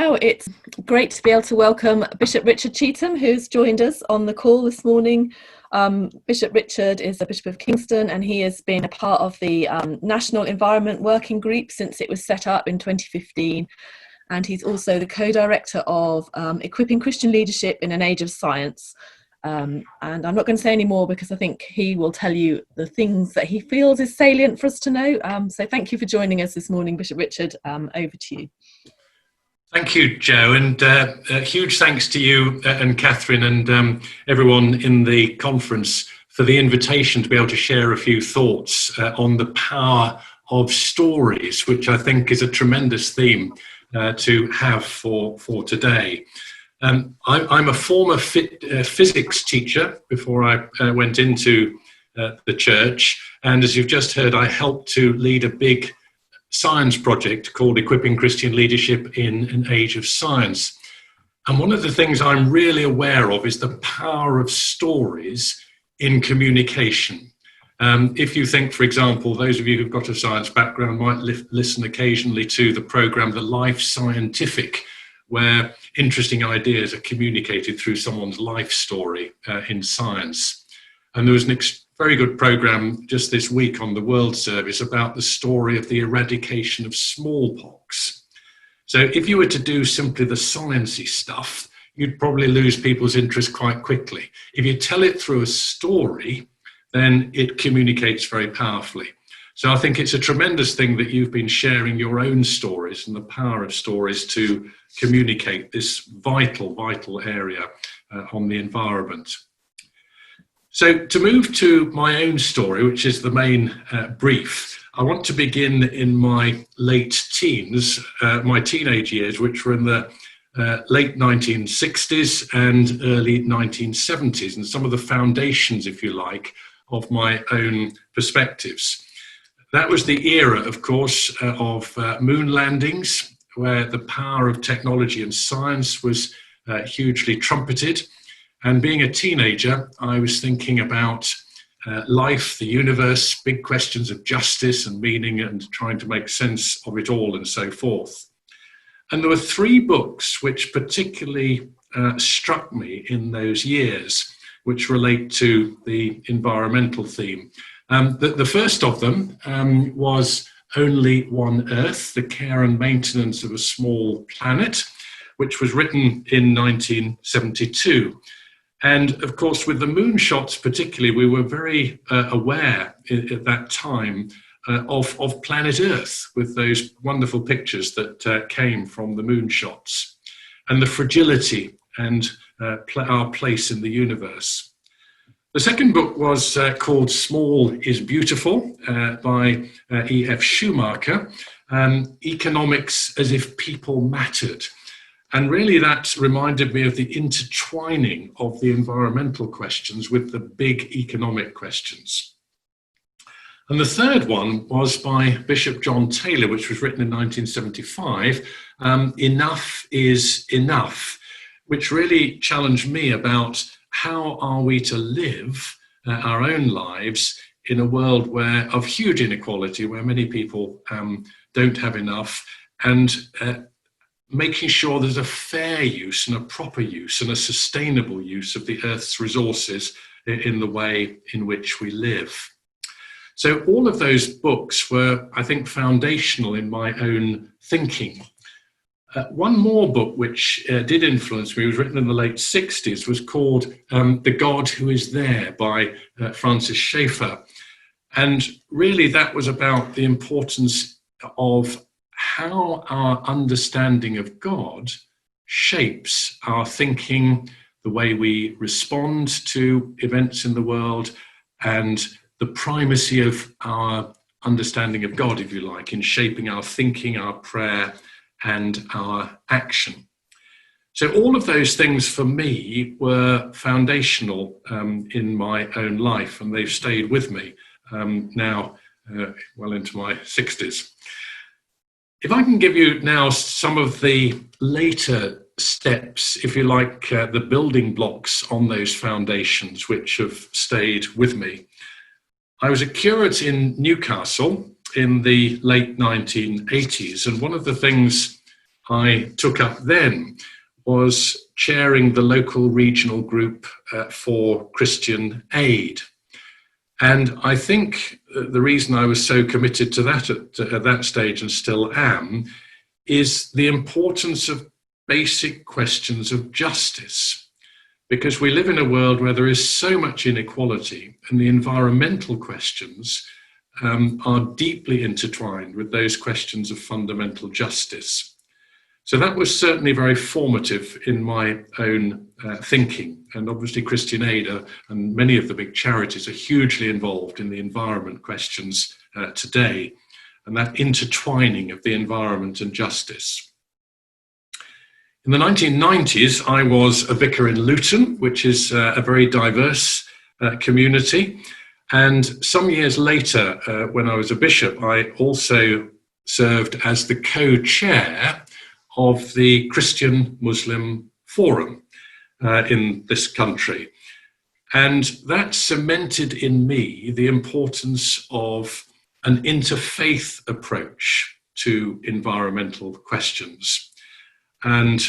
now it's great to be able to welcome Bishop Richard Cheetham, who's joined us on the call this morning. Bishop Richard is the Bishop of Kingston, and he has been a part of the National Environment Working Group since it was set up in 2015. And he's also the co-director of Equipping Christian Leadership in an Age of Science. And I'm not going to say any more because I think he will tell you the things that he feels is salient for us to know. So thank you for joining us this morning, Bishop Richard. Over to you. Thank you, Jo, and huge thanks to you and Catherine and everyone in the conference for the invitation to be able to share a few thoughts on the power of stories, which I think is a tremendous theme to have for today. I'm a former physics teacher before I went into the church, and as you've just heard, I helped to lead a big science project called Equipping Christian Leadership in an Age of Science. And one of the things I'm really aware of is the power of stories in communication. If you think, for example, those of you who've got a science background might listen occasionally to the programme The Life Scientific, where interesting ideas are communicated through someone's life story in science. And there was a very good programme just this week on the World Service about the story of the eradication of smallpox. So if you were to do simply the sciencey stuff, you'd probably lose people's interest quite quickly. If you tell it through a story, then it communicates very powerfully. So I think it's a tremendous thing that you've been sharing your own stories and the power of stories to communicate this vital area on the environment. So to move to my own story, which is the main brief, I want to begin in my late teens, my teenage years, which were in the late 1960s and early 1970s, and some of the foundations, if you like, of my own perspectives. That was the era, of course, of moon landings, where the power of technology and science was hugely trumpeted. And being a teenager, I was thinking about life, the universe, big questions of justice and meaning, and trying to make sense of it all and so forth. And there were three books which particularly struck me in those years, which relate to the environmental theme. The first of them was Only One Earth, The Care and Maintenance of a Small Planet, which was written in 1972. And of course, with the moonshots particularly, we were very aware at that time of planet Earth, with those wonderful pictures that came from the moonshots, and the fragility and our place in the universe. The second book was called Small is Beautiful by E.F. Schumacher, Economics as if People Mattered. And really that reminded me of the intertwining of the environmental questions with the big economic questions. And the third one was by Bishop John Taylor, which was written in 1975, Enough is Enough, which really challenged me about how are we to live our own lives in a world of huge inequality, where many people don't have enough, and making sure there's a fair use and a proper use and a sustainable use of the Earth's resources in the way in which we live. So all of those books were, I think, foundational in my own thinking. One more book which did influence me, was written in the late 60s, was called The God Who Is There by Francis Schaefer. And really that was about the importance of how our understanding of God shapes our thinking, the way we respond to events in the world, and the primacy of our understanding of God, if you like, in shaping our thinking, our prayer, and our action. So all of those things for me were foundational in my own life, and they've stayed with me now well into my 60s. If I can give you now some of the later steps, if you like, the building blocks on those foundations which have stayed with me. I was a curate in Newcastle in the late 1980s, and one of the things I took up then was chairing the local regional group for Christian aid. And I think the reason I was so committed to that at that stage, and still am, is the importance of basic questions of justice. Because we live in a world where there is so much inequality, and the environmental questions are deeply intertwined with those questions of fundamental justice. So that was certainly very formative in my own thinking. And obviously Christian Aid and many of the big charities are hugely involved in the environment questions today, and that intertwining of the environment and justice. In the 1990s, I was a vicar in Luton, which is a very diverse community. And some years later, when I was a bishop, I also served as the co-chair of the Christian Muslim Forum in this country. And that cemented in me the importance of an interfaith approach to environmental questions. And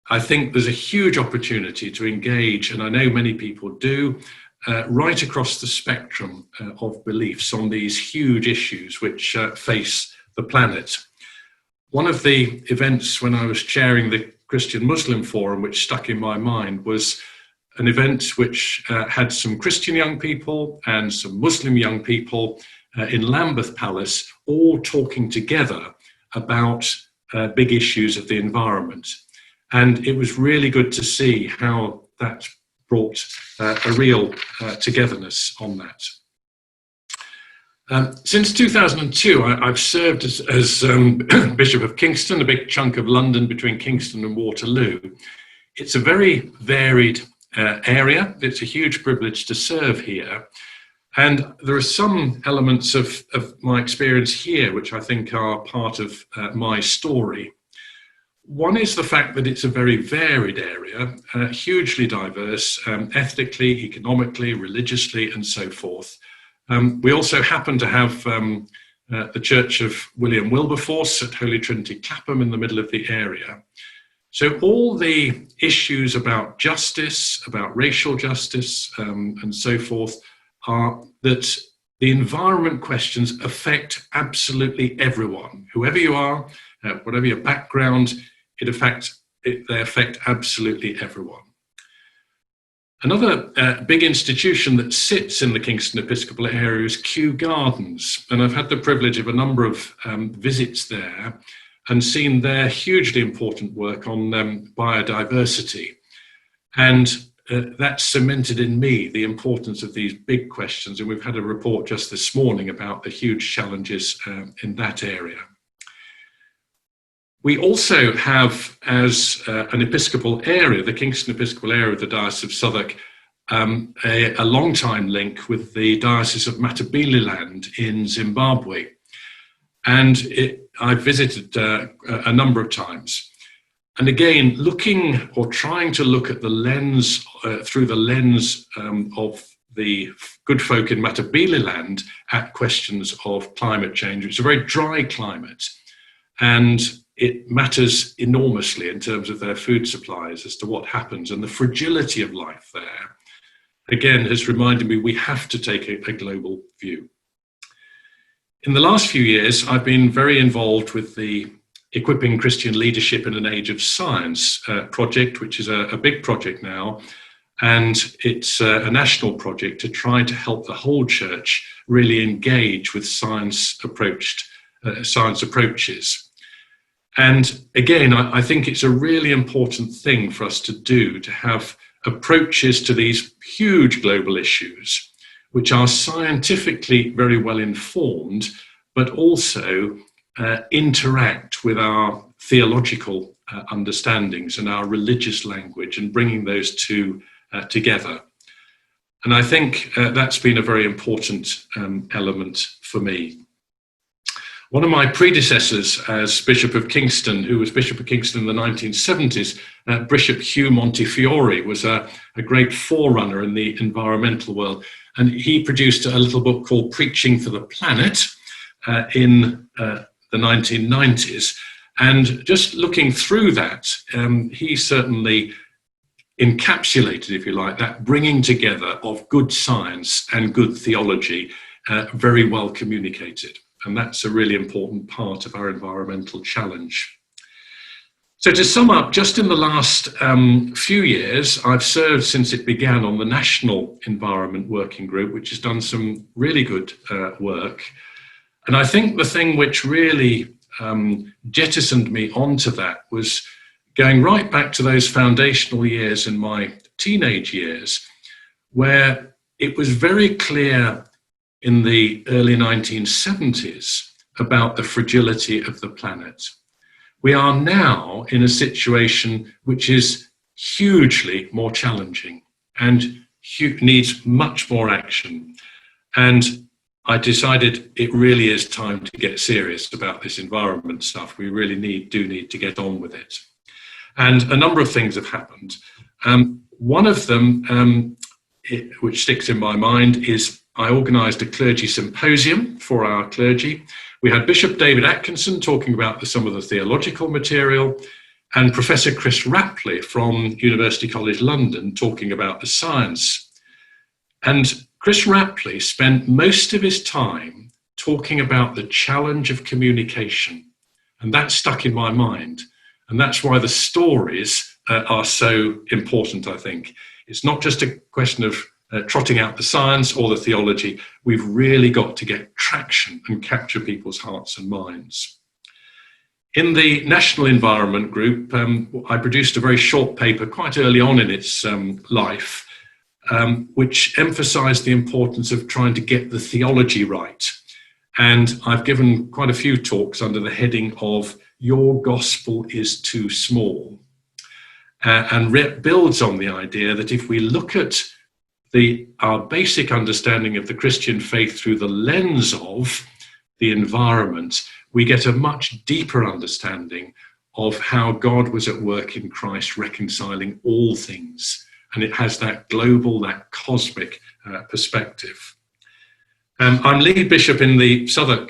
I think there's a huge opportunity to engage, and I know many people do, right across the spectrum of beliefs on these huge issues which face the planet. One of the events when I was chairing the Christian Muslim Forum, which stuck in my mind, was an event which had some Christian young people and some Muslim young people in Lambeth Palace, all talking together about big issues of the environment. And it was really good to see how that brought a real togetherness on that. Since 2002, I've served as Bishop of Kingston, a big chunk of London between Kingston and Waterloo. It's a very varied area. It's a huge privilege to serve here. And there are some elements of my experience here which I think are part of my story. One is the fact that it's a very varied area, hugely diverse, ethnically, economically, religiously, and so forth. We also happen to have the Church of William Wilberforce at Holy Trinity Clapham in the middle of the area. So all the issues about justice, about racial justice, and so forth, are that the environment questions affect absolutely everyone. Whoever you are, whatever your background, they affect absolutely everyone. Another big institution that sits in the Kingston Episcopal area is Kew Gardens, and I've had the privilege of a number of visits there and seen their hugely important work on biodiversity. And that cemented in me the importance of these big questions, and we've had a report just this morning about the huge challenges in that area. We also have, as an Episcopal area, the Kingston Episcopal area of the Diocese of Southwark, a long-time link with the Diocese of Matabeleland in Zimbabwe. And I've visited a number of times. And again, looking or trying to look at the lens, through the lens of the good folk in Matabeleland at questions of climate change. It's a very dry climate, and it matters enormously in terms of their food supplies as to what happens, and the fragility of life there, again, has reminded me we have to take a global view. In the last few years, I've been very involved with the Equipping Christian Leadership in an Age of Science project, which is a big project now, and it's a national project to try to help the whole church really engage with science approaches. And again, I think it's a really important thing for us to do, to have approaches to these huge global issues, which are scientifically very well informed, but also interact with our theological understandings and our religious language, and bringing those two together. And I think that's been a very important element for me. One of my predecessors as Bishop of Kingston, who was Bishop of Kingston in the 1970s, Bishop Hugh Montefiore, was a great forerunner in the environmental world. And he produced a little book called Preaching for the Planet in the 1990s. And just looking through that, he certainly encapsulated, if you like, that bringing together of good science and good theology, very well communicated. And that's a really important part of our environmental challenge. So to sum up, just in the last few years, I've served since it began on the National Environment Working Group, which has done some really good work. And I think the thing which really jettisoned me onto that was going right back to those foundational years in my teenage years, where it was very clear in the early 1970s about the fragility of the planet. We are now in a situation which is hugely more challenging and needs much more action. And I decided it really is time to get serious about this environment stuff. We really do need to get on with it. And a number of things have happened. One of them, which sticks in my mind, is I organised a clergy symposium for our clergy. We had Bishop David Atkinson talking about some of the theological material, and Professor Chris Rapley from University College London talking about the science. And Chris Rapley spent most of his time talking about the challenge of communication, and that stuck in my mind. And that's why the stories are so important, I think. It's not just a question of trotting out the science or the theology. We've really got to get traction and capture people's hearts and minds. In the National Environment Group, I produced a very short paper quite early on in its life, which emphasised the importance of trying to get the theology right. And I've given quite a few talks under the heading of "Your Gospel is Too Small." And builds on the idea that if we look at our basic understanding of the Christian faith through the lens of the environment, we get a much deeper understanding of how God was at work in Christ reconciling all things. And it has that global, that cosmic perspective. I'm lead bishop in the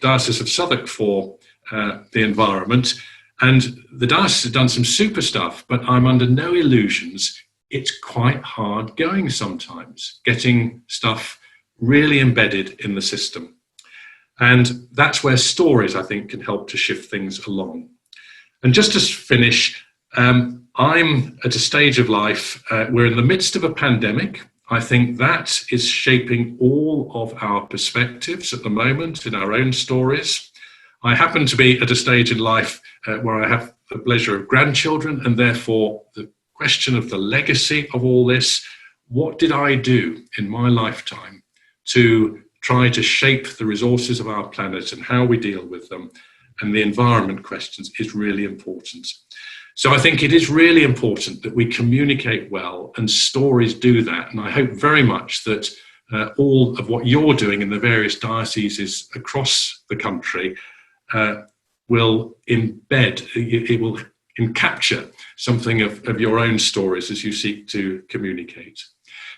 Diocese of Southwark for the environment, and the diocese has done some super stuff, but I'm under no illusions. It's quite hard going sometimes, getting stuff really embedded in the system. And that's where stories, I think, can help to shift things along. And just to finish, I'm at a stage of life, we're in the midst of a pandemic. I think that is shaping all of our perspectives at the moment in our own stories. I happen to be at a stage in life where I have the pleasure of grandchildren, and therefore the question of the legacy of all this, what did I do in my lifetime to try to shape the resources of our planet and how we deal with them, and the environment questions is really important. So I think it is really important that we communicate well, and stories do that. And I hope very much that all of what you're doing in the various dioceses across the country will capture something of your own stories as you seek to communicate.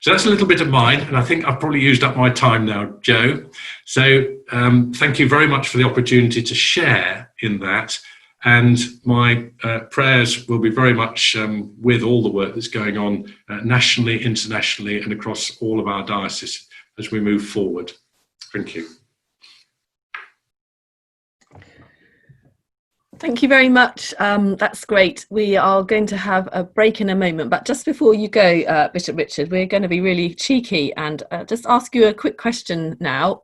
So that's a little bit of mine, and I think I've probably used up my time now, Joe. So thank you very much for the opportunity to share in that. And my prayers will be very much with all the work that's going on nationally, internationally, and across all of our dioceses as we move forward. Thank you. Thank you very much. That's great. We are going to have a break in a moment, but just before you go, Bishop Richard, we're going to be really cheeky and just ask you a quick question now.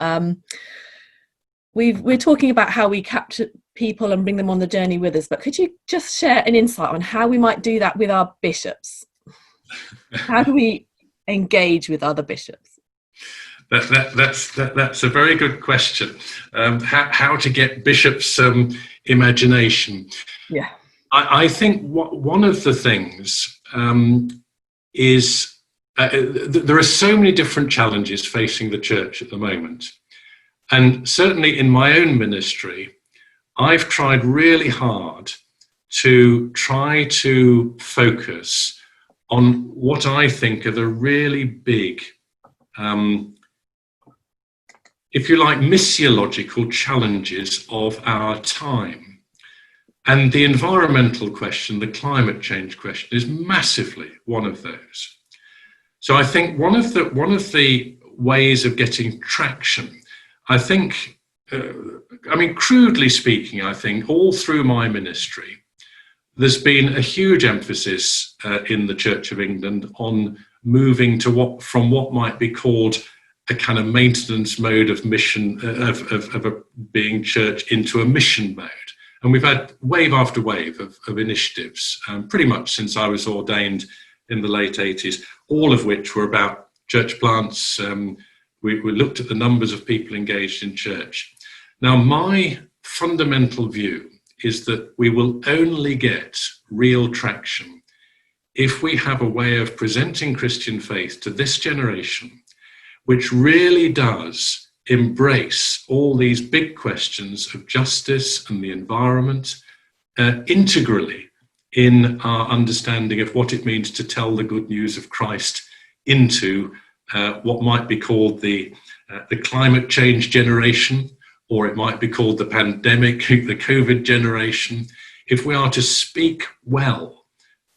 We're talking about how we capture people and bring them on the journey with us, but could you just share an insight on how we might do that with our bishops? How do we engage with other bishops? That's a very good question. How to get bishops' imagination. Yeah, I think one of the things is there are so many different challenges facing the church at the moment. And certainly in my own ministry, I've tried really hard to try to focus on what I think are the really big, if you like, missiological challenges of our time. And the environmental question, the climate change question, is massively one of those. So I think one of the ways of getting traction, I think, crudely speaking, I think all through my ministry, there's been a huge emphasis in the Church of England on moving to from what might be called a kind of maintenance mode of mission, of a being church, into a mission mode. And we've had wave after wave of initiatives, pretty much since I was ordained in the late 80s, all of which were about church plants. We looked at the numbers of people engaged in church. Now, my fundamental view is that we will only get real traction if we have a way of presenting Christian faith to this generation, which really does embrace all these big questions of justice and the environment integrally in our understanding of what it means to tell the good news of Christ into what might be called the climate change generation, or it might be called the pandemic, the COVID generation. If we are to speak well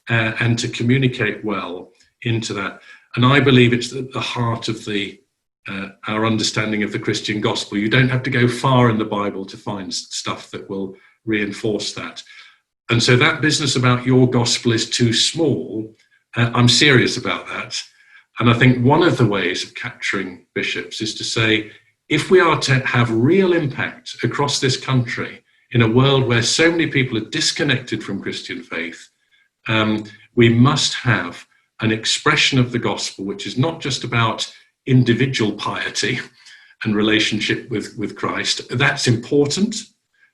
and to communicate well into that, and I believe it's at the heart of our understanding of the Christian gospel. You don't have to go far in the Bible to find stuff that will reinforce that. And so that business about your gospel is too small, I'm serious about that. And I think one of the ways of capturing bishops is to say, if we are to have real impact across this country in a world where so many people are disconnected from Christian faith, we must have an expression of the gospel which is not just about individual piety and relationship with Christ. That's important,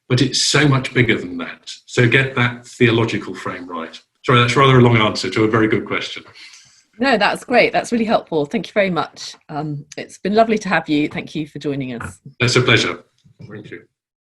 but it's so much bigger than that. So get that theological frame right. Sorry, that's rather a long answer to a very good question. No, that's great. That's really helpful. Thank you very much. It's been lovely to have you. Thank you for joining us. It's a pleasure. Thank you.